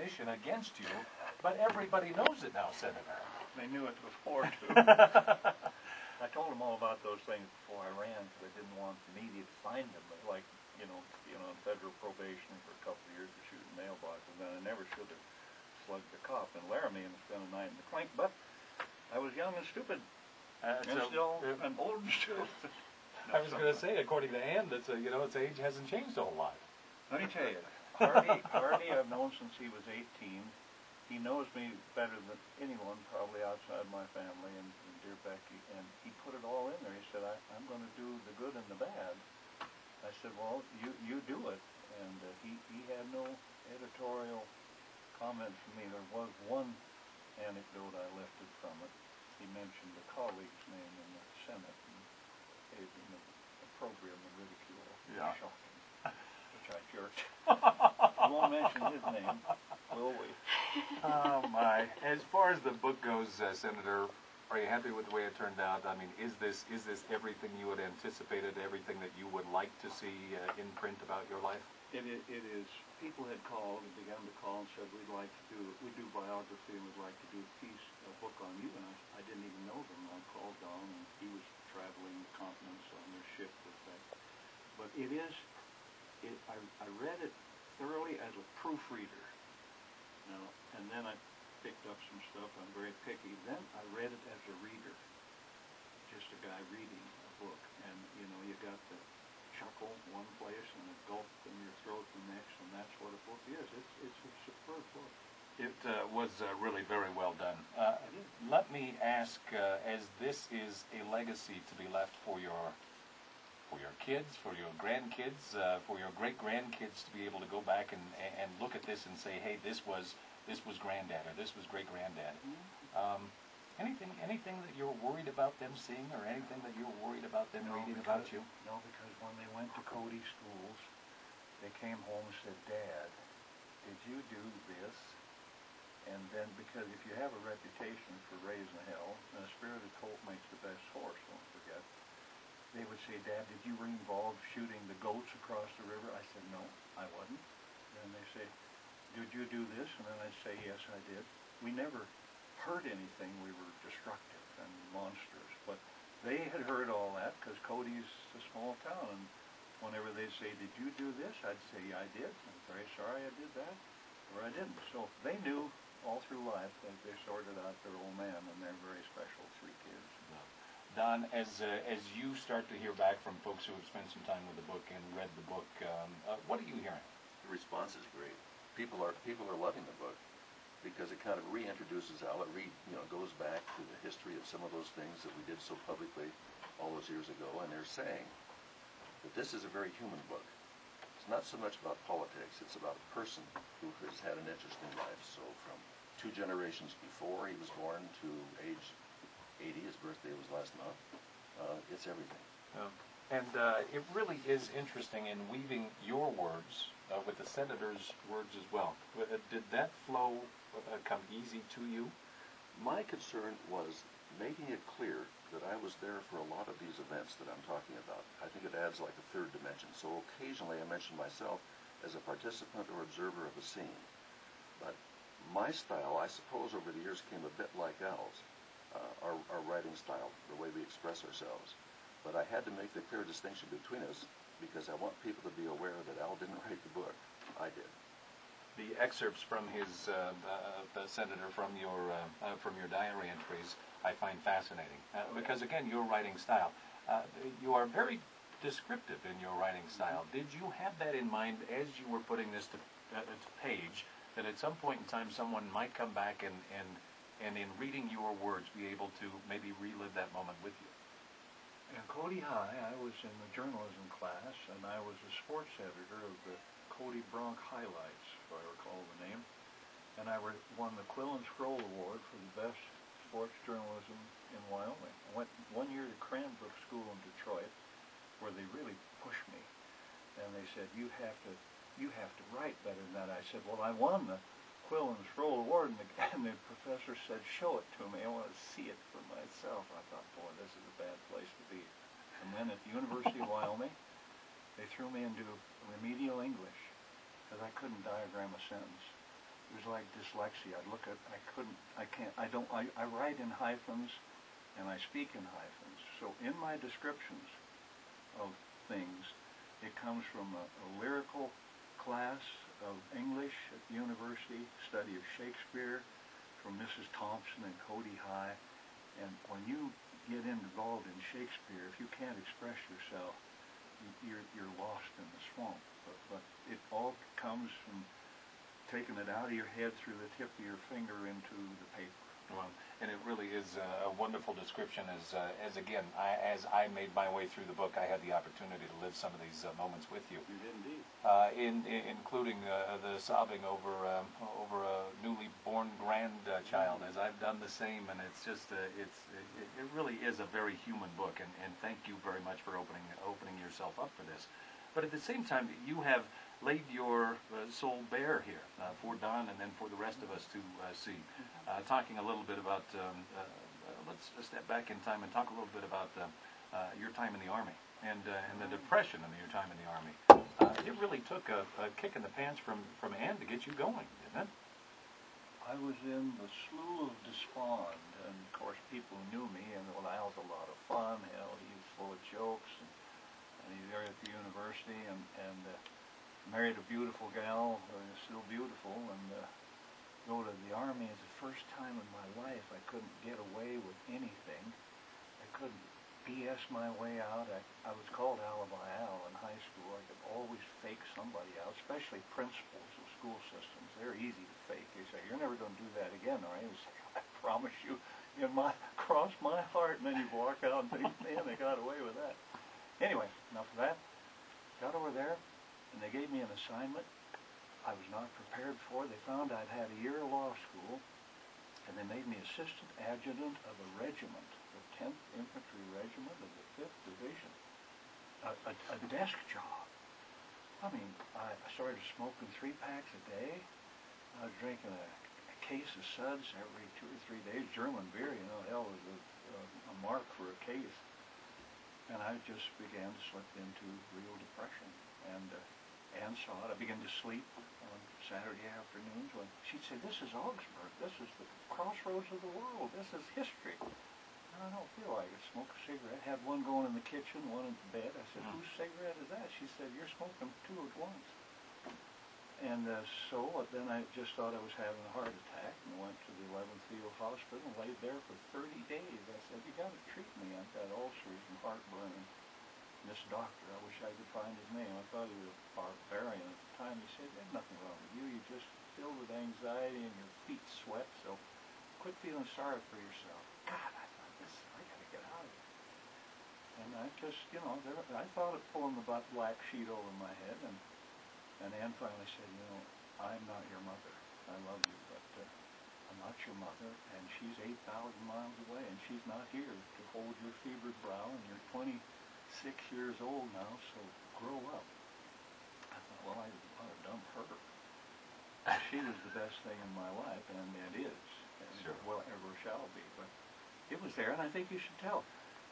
accusation against you, but everybody knows it now, Senator. They knew it before, too. I told them all about those things before I ran, because I didn't want the media to find them. Like, being on federal probation for a couple of years for shooting mailboxes, and I never should have slugged a cop in Laramie and spent a night in the clink, but I was young and stupid. I'm old and stupid. I was going to say, according to Ann, its age hasn't changed a whole lot. Let me tell you, Harvey I've known since he was 18. He knows me better than anyone, probably outside my family, and dear Becky, and he put it all in there. He said, I'm going to do the good and the bad. I said, well, you do it. And he had no editorial comment from me. There was one anecdote I lifted from it. He mentioned a colleague's name in the Senate and gave him appropriate ridicule. Yeah. Shocking. Which I jerked. I won't mention his name, will we? Oh, my. As far as the book goes, Senator, are you happy with the way it turned out? I mean, is this everything you had anticipated, everything that you would like to see in print about your life? It is. People had called and began to call and said, we do biography and we'd like to do a book on you. And I didn't even know them. I called Don and he was traveling the continents on their ship with that. But I read it thoroughly as a proofreader. And then I picked up some stuff. I'm very picky. Then I read it as a reader. Just a guy reading a book. And, you got the chuckle one place and a gulp in your throat the next, and that's what a book is. It's a superb book. It was really very well done. Let me ask, as this is a legacy to be left for your kids, for your grandkids, for your great-grandkids to be able to go back and look at this and say, hey, this was Granddad, or this was great-granddad. Mm-hmm. Anything that you're worried about them seeing, or anything that you're worried about them reading about you? No, because when they went to Cody schools, they came home and said, Dad, did you do this? And then, because if you have a reputation for raising hell, and a spirited colt makes the best horse, don't forget, they would say, Dad, did you were involved shooting the goats across the river? I said, no, I wasn't. And they say, did you do this? And then I'd say, yes, I did. We never heard anything. We were destructive and monstrous. But they had heard all that because Cody's a small town. And whenever they'd say, did you do this? I'd say, I did. I'm very sorry I did that. Or I didn't. So they knew all through life that they sorted out their old man, and they're very special, 3 kids. Don, as you start to hear back from folks who have spent some time with the book and read the book, what are you hearing? The response is great. People are loving the book because it kind of reintroduces Al. It goes back to the history of some of those things that we did so publicly all those years ago, and they're saying that this is a very human book. It's not so much about politics. It's about a person who has had an interesting life. So from 2 generations before he was born to age 80, his birthday was last month. It's everything. And it really is interesting in weaving your words with the Senator's words as well. Did that flow come easy to you? My concern was making it clear that I was there for a lot of these events that I'm talking about. I think it adds like a 3rd dimension. So occasionally I mention myself as a participant or observer of a scene. But my style, I suppose, over the years came a bit like Al's, our writing style, the way we express ourselves. But I had to make the clear distinction between us because I want people to be aware that Al didn't write the book. I did. The excerpts from his Senator, from your diary entries, I find fascinating because, again, your writing style. You are very descriptive in your writing style. Did you have that in mind as you were putting this to page, that at some point in time someone might come back and in reading your words be able to maybe relive that moment with you? In Cody High, I was in the journalism class, and I was the sports editor of the Cody Bronc Highlights, if I recall the name. And I won the Quill and Scroll Award for the best sports journalism in Wyoming. I went 1 year to Cranbrook School in Detroit, where they really pushed me. And they said, you have to write better than that. I said, well, I won the Quill and Scroll Award, and the professor said, show it to me. I want to see it for myself. I thought, boy, this is a bad place to be. And then at the University of Wyoming, they threw me into remedial English because I couldn't diagram a sentence. It was like dyslexia. I write in hyphens and I speak in hyphens. So in my descriptions of things, it comes from a lyrical class of English at the university, study of Shakespeare from Mrs. Thompson and Cody High. And when you get involved in Shakespeare, if you can't express yourself, you're lost in the swamp. But it all comes from taking it out of your head through the tip of your finger into the paper. Well, and it really is a wonderful description. As again, as I made my way through the book, I had the opportunity to live some of these moments with you. You did indeed. Including the sobbing over a newly born grandchild, as I've done the same, and it's just it really is a very human book. And thank you very much for opening yourself up for this. But at the same time, you have laid your soul bare here for Don and then for the rest of us to see. Talking a little bit about, let's step back in time and talk a little bit about your time in the Army and the depression in your time in the Army. It really took a kick in the pants from Ann to get you going, didn't it? I was in the Slough of Despond, and of course people knew me, and well, Al's a lot of fun. Hell, he's full of jokes, and he's there at the university, and married a beautiful gal, still beautiful, and go to the Army is the first time in my life I couldn't get away with anything. I couldn't BS my way out. I was called Alibi Al in high school. I could always fake somebody out, especially principals of school systems. They're easy to fake. They say, "You're never going to do that again, are you?" I say, "I promise you, cross my heart," and then you walk out and think, "Man, they got away with that." Anyway, enough of that. Got over there, and they gave me an assignment I was not prepared for. They found I'd had a year of law school, and they made me assistant adjutant of a regiment, the 10th Infantry Regiment of the 5th Division. A desk job. I mean, I started smoking 3 packs a day. I was drinking a case of suds every 2 or 3 days. German beer, hell was a mark for a case. And I just began to slip into real depression. And Ann saw it. I began to sleep on Saturday afternoons when she'd say, "This is Augsburg. This is the crossroads of the world. This is history." And I don't feel like it. Smoke a cigarette. Had one going in the kitchen, one in the bed. I said, "Whose cigarette is that?" She said, "You're smoking 2 at once." And so then I just thought I was having a heart attack and went to the 11th Field Hospital and laid there for 30 days. I said, "You got to treat me. I've got ulcers and heartburn." And this doctor, I wish I could find his name. I thought he was a barbarian at the time. He said, "There's nothing wrong with you. You're just filled with anxiety and your feet sweat, so quit feeling sorry for yourself." God, I thought, I got to get out of here. And I just, I thought of pulling the black sheet over my head, and Ann finally said, "I'm not your mother. I love you, but I'm not your mother, and she's 8,000 miles away, and she's not here to hold your fevered brow, and you're 26 years old now, so grow up." I thought, well, I ought to dump her. She was the best thing in my life, and it is, and sure. Well, ever shall be, but it was there, and I think you should tell.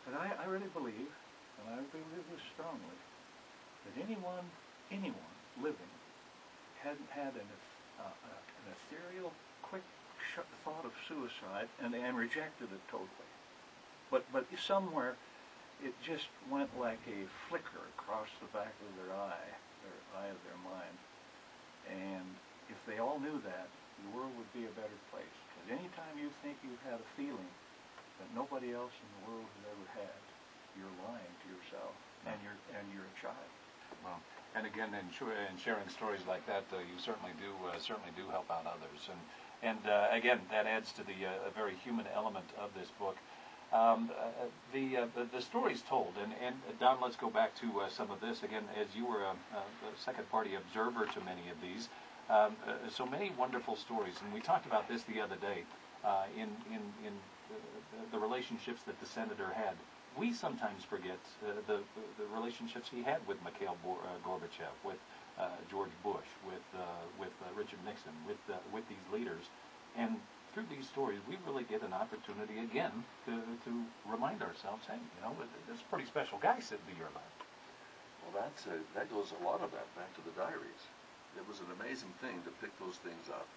But I really believe, and I believe this strongly, that anyone living hadn't had an ethereal, quick thought of suicide and rejected it totally. But somewhere it just went like a flicker across the back of their eye of their mind. And if they all knew that, the world would be a better place. Because anytime you think you've had a feeling that nobody else in the world has ever had, you're lying to yourself, and you're a child. Well, and again, in sharing stories like that, you certainly do help out others, and again, that adds to the very human element of this book. The stories told, and Don, let's go back to some of this again. As you were a second-party observer to many of these, so many wonderful stories, and we talked about this the other day in the relationships that the senator had. We sometimes forget the relationships he had with Mikhail Gorbachev, with George Bush, with Richard Nixon, with these leaders, and through these stories, we really get an opportunity again to remind ourselves, hey, there's a pretty special guy sitting to your left. Well, that goes a lot of that back to the diaries. It was an amazing thing to pick those things up.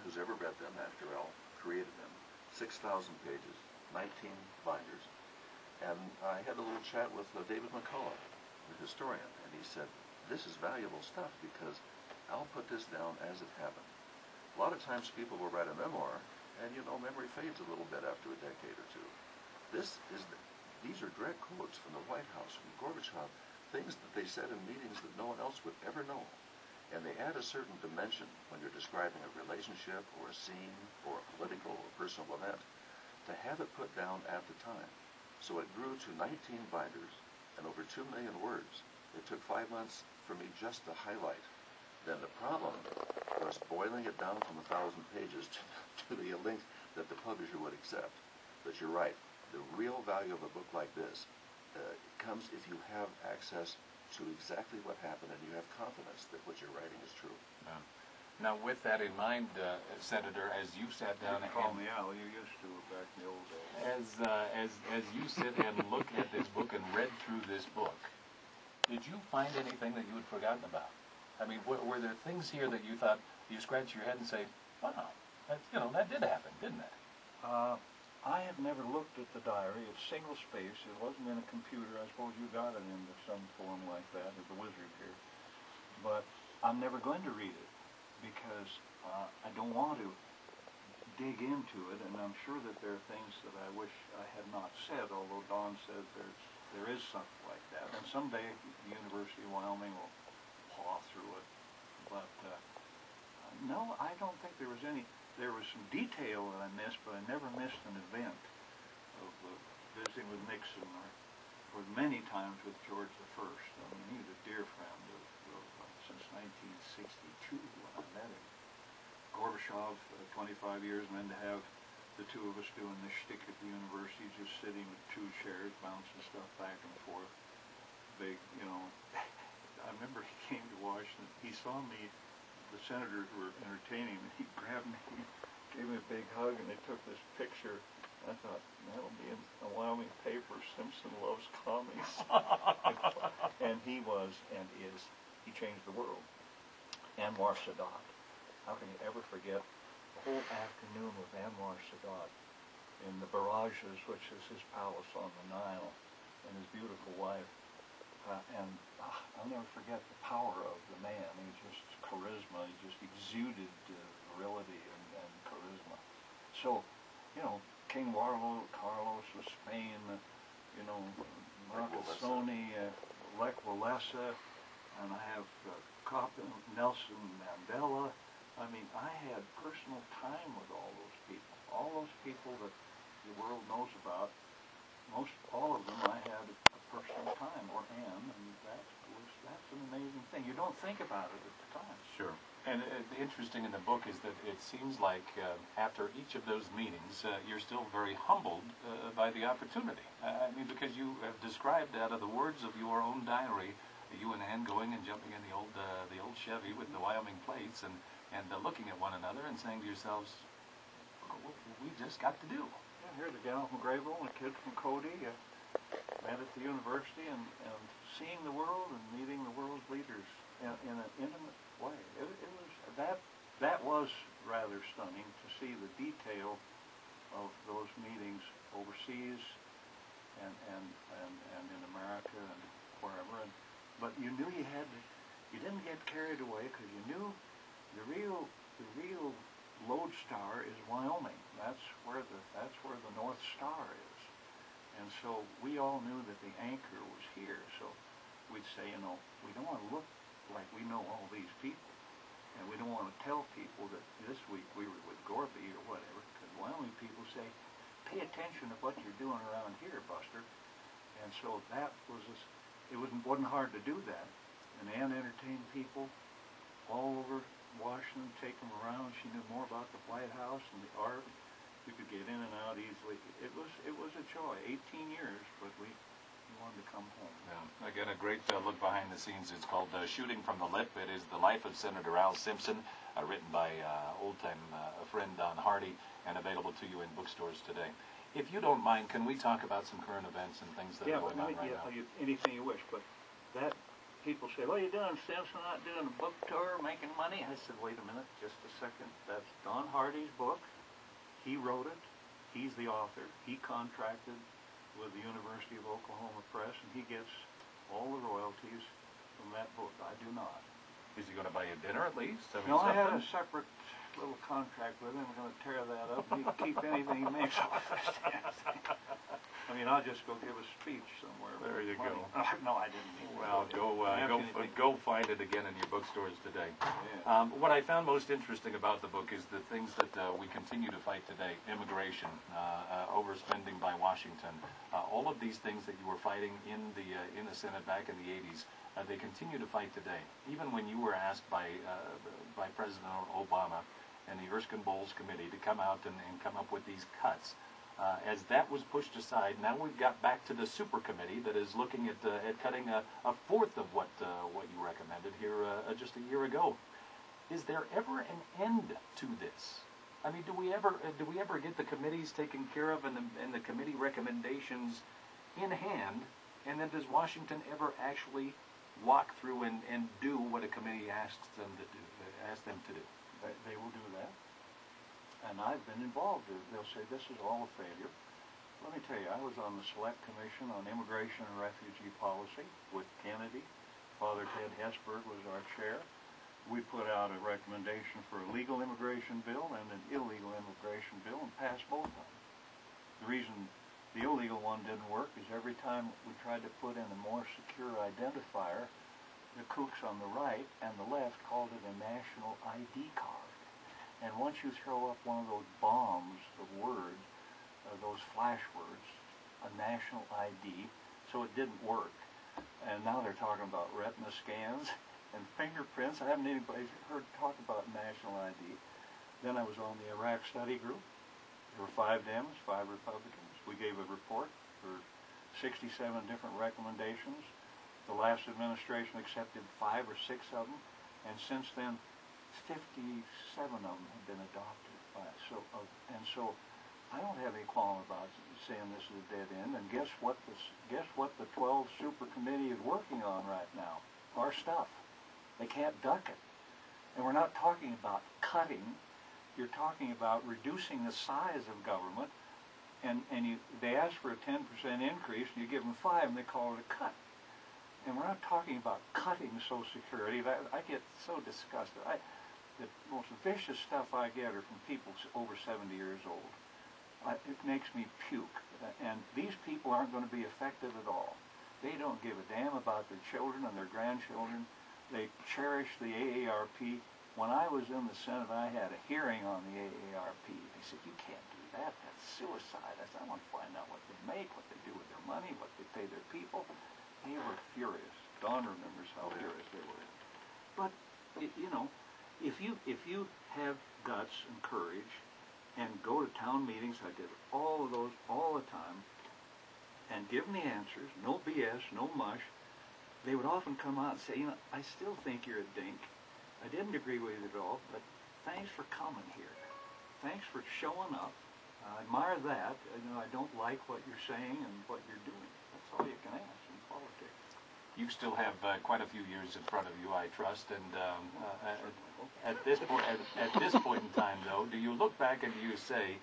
who's ever read them after Al created them. 6,000 pages, 19 binders. And I had a little chat with David McCullough, the historian, and he said, this is valuable stuff because Al put this down as it happened. A lot of times people will write a memoir, and you know, memory fades a little bit after a decade or two. These are direct quotes from the White House, from Gorbachev, things that they said in meetings that no one else would ever know. And they add a certain dimension when you're describing a relationship or a scene or a political or personal event to have it put down at the time. So it grew to 19 binders and over 2 million words. It took 5 months for me just to highlight. Then the problem was boiling it down from 1,000 pages to the length that the publisher would accept. But you're right. The real value of a book like this comes if you have access to exactly what happened and you have confidence that what you're writing is true. Now, with that in mind, Senator, as you sat down You call me Al, you used to back in the old days. as you sit and look at this book and read through this book, did you find anything that you had forgotten about? I mean, were there things here that you thought, you scratch your head and say, wow, that did happen, didn't it? I had never looked at the diary. It's single space. It wasn't in a computer. I suppose you got it into some form like that, as a wizard here. But I'm never going to read it because I don't want to dig into it, and I'm sure that there are things that I wish I had not said, although Don says there is something like that. And someday the University of Wyoming will paw through it. But no, I don't think there was any. There was some detail that I missed, but I never missed an event of visiting with Nixon or many times with George I. I mean, he was a dear friend since 1962 when I met him. Gorbachev, 25 years, and then to have the two of us doing this shtick at the university, just sitting with 2 chairs, bouncing stuff back and forth. Big, I remember he came to Washington. He saw me. The senators were entertaining, and he grabbed me, gave me a big hug, and they took this picture. I thought, that'll be in a Wyoming paper. Simpson loves commies. And he was and is. He changed the world. Anwar Sadat. How can you ever forget the whole afternoon with Anwar Sadat in the barrages, which is his palace on the Nile, and his beautiful wife. I'll never forget the power of the man. He just charisma. He just exuded virility and charisma. So, King Carlos of Spain, Marcassoni, Lech Walesa, and I have Nelson Mandela. I mean, I had personal time with all those people that the world knows about. All of them I had a personal time, or am, and that's an amazing thing. You don't think about it at the time. Sure. And interesting in the book is that it seems like after each of those meetings, you're still very humbled by the opportunity. I mean, because you have described out of the words of your own diary, you and Ann going and jumping in the old Chevy with the Wyoming plates and looking at one another and saying to yourselves, what we just got to do. Here, the gal from Grayville and the kid from Cody met at the university and seeing the world and meeting the world's leaders in an intimate way. It was that was rather stunning to see the detail of those meetings overseas and in America and wherever. But you knew you didn't get carried away because you knew the real lodestar is Wyoming. That's where the North Star is. And so we all knew that the anchor was here. So we'd say, we don't want to look like we know all these people. And we don't want to tell people that this week we were with Gorby or whatever, because Wyoming people say, pay attention to what you're doing around here, Buster. And so that was, it wasn't hard to do that. And Ann entertained people all over Washington, take them around. She knew more about the White House and the art. We could get in and out easily. It was a joy. 18 years, but we wanted to come home. Yeah. Again, a great look behind the scenes. It's called Shooting from the Lip. It is the life of Senator Al Simpson, written by old-time friend Don Hardy, and available to you in bookstores today. If you don't mind, can we talk about some current events and things that are going on right now? Anything you wish, but that people say, what are you doing, Simpson? Not doing a book tour, making money? I said, wait a minute, just a second. That's Don John Hardy's book. He wrote it. He's the author. He contracted with the University of Oklahoma Press, and he gets all the royalties from that book. I do not. Is he going to buy you dinner at least? No, I had a separate little contract with him. We're going to tear that up. He can keep anything he makes off this damn thing. I mean, I'll just go give a speech somewhere. There you go. No, I didn't mean Well, go find it again in your bookstores today. Yeah. What I found most interesting about the book is the things that we continue to fight today: immigration, overspending by Washington, all of these things that you were fighting in the Senate back in the 80s. They continue to fight today. Even when you were asked by President Obama and the Erskine-Bowles Committee to come out and come up with these cuts. As that was pushed aside, now we've got back to the super committee that is looking at cutting a fourth of what you recommended here just a year ago. Is there ever an end to this? I mean, do we ever get the committees taken care of and the committee recommendations in hand? And then does Washington ever actually walk through and do what a committee asks them to do? They will do that. And I've been involved. They'll say this is all a failure. Let me tell you, I was on the Select Commission on Immigration and Refugee Policy with Kennedy. Father Ted Hesburgh was our chair. We put out a recommendation for a legal immigration bill and an illegal immigration bill and passed both of them. The reason the illegal one didn't work is every time we tried to put in a more secure identifier, the kooks on the right and the left called it a national ID card. And once you throw up one of those bombs of words, those flash words, a national ID, so it didn't work. And now they're talking about retina scans and fingerprints. I haven't anybody heard talk about national ID. Then I was on the Iraq study group. There were 5 Dems, 5 Republicans. We gave a report for 67 different recommendations. The last administration accepted 5 or 6 of them, and since then 57 of them have been adopted by us. So I don't have any qualm about saying this is a dead end. And guess what the 12 Super Committee is working on right now? Our stuff. They can't duck it. And we're not talking about cutting. You're talking about reducing the size of government. And they ask for a 10% increase, and you give them 5, and they call it a cut. And we're not talking about cutting Social Security. I get so disgusted. The most vicious stuff I get are from people over 70 years old. It makes me puke. And these people aren't going to be effective at all. They don't give a damn about their children and their grandchildren. They cherish the AARP. When I was in the Senate, I had a hearing on the AARP. They said, you can't do that. That's suicide. I said, I want to find out what they make, what they do with their money, what they pay their people. They were furious. Don remembers how furious they were. But, you know, if you have guts and courage and go to town meetings, I did all of those all the time, and give them the answers, no BS, no mush, they would often come out and say, you know, I still think you're a dink. I didn't agree with you at all, but thanks for coming here. Thanks for showing up. I admire that. You know, I don't like what you're saying and what you're doing. That's all you can ask in politics. You still have quite a few years in front of you, I trust. And at this point in time, though, do you look back and do you say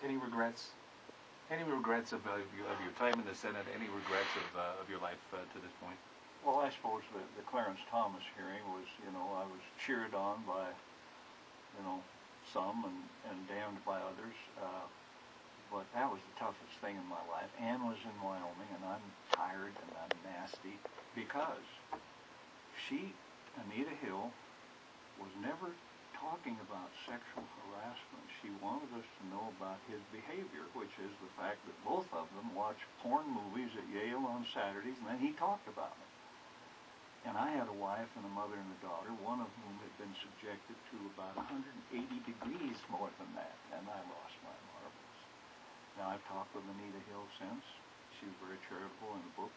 any regrets? Any regrets of your time in the Senate? Any regrets of your life to this point? Well, I suppose the Clarence Thomas hearing was, you know, I was cheered on by, you know, some and damned by others. But that was the toughest thing in my life. Ann was in Wyoming, and I'm tired and I'm nasty because Anita Hill, was never talking about sexual harassment. She wanted us to know about his behavior, which is the fact that both of them watched porn movies at Yale on Saturdays, and then he talked about it. And I had a wife and a mother and a daughter, one of whom had been subjected to about 180 degrees more than that, and I lost my marbles. Now, I've talked with Anita Hill since. She was very charitable in the book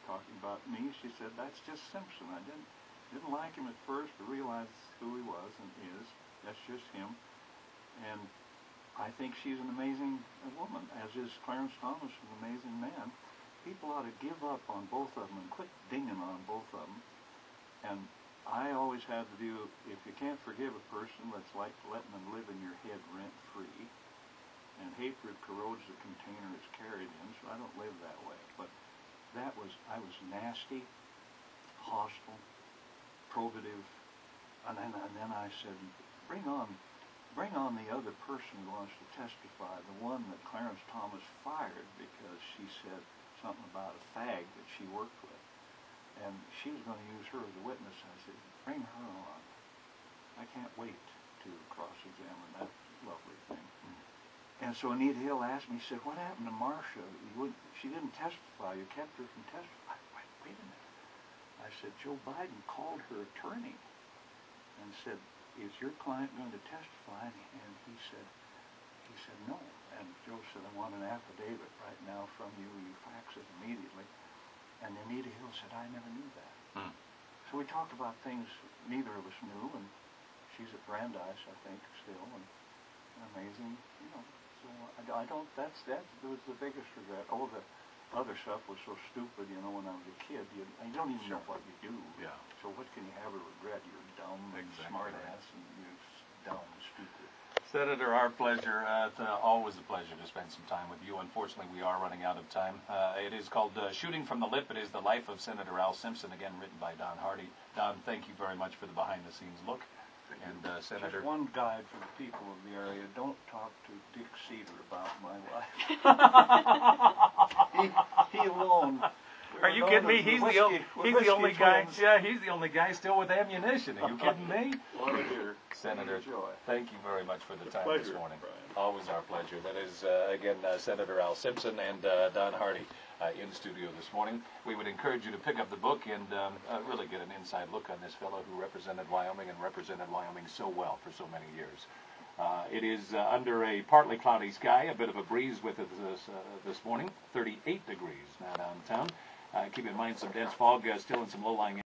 talking about me. She said, that's just Simpson. I didn't like him at first, but realized who he was and is. That's just him. And I think she's an amazing woman, as is Clarence Thomas, an amazing man. People ought to give up on both of them and quit dinging on both of them. And I always had the view, if you can't forgive a person, it's like letting them live in your head rent-free. And hatred corrodes the container it's carried in, so I don't live that way. But I was nasty, hostile, probative, and then I said, bring on the other person who wants to testify, the one that Clarence Thomas fired because she said something about a fag that she worked with. And she was going to use her as a witness. I said, bring her on. I can't wait to cross-examine that lovely thing. And so Anita Hill asked me, she said, what happened to Marcia? She didn't testify. You kept her from testifying. Wait a minute. I said, Joe Biden called her attorney and said, is your client going to testify? And he said no. And Joe said, I want an affidavit right now from you. You fax it immediately. And Anita Hill said, I never knew that. So we talked about things neither of us knew, and she's at Brandeis, I think, still, and amazing, you know. So I don't, that was the biggest regret. All the other stuff was so stupid, you know, when I was a kid. You don't even know what you do. Yeah. So what can you have a regret? You're dumb and smart ass, and you're dumb and stupid. Senator, our pleasure. It's always a pleasure to spend some time with you. Unfortunately, we are running out of time. It is called Shooting from the Lip. It is the life of Senator Al Simpson, again written by Don Hardy. Don, thank you very much for the behind-the-scenes look. And Senator, just one guide for the people of the area: don't talk to Dick Cedar about my wife. he alone. Are you kidding me? He's the only guy. Yeah, he's the only guy still with ammunition. Are you kidding me? Senator, thank you very much for the time this morning. Always our pleasure. That is, again, Senator Al Simpson and Don Hardy in studio this morning. We would encourage you to pick up the book and really get an inside look on this fellow who represented Wyoming and represented Wyoming so well for so many years. It is under a partly cloudy sky, a bit of a breeze with it this morning, 38 degrees now downtown. Keep in mind some dense fog still in some low-lying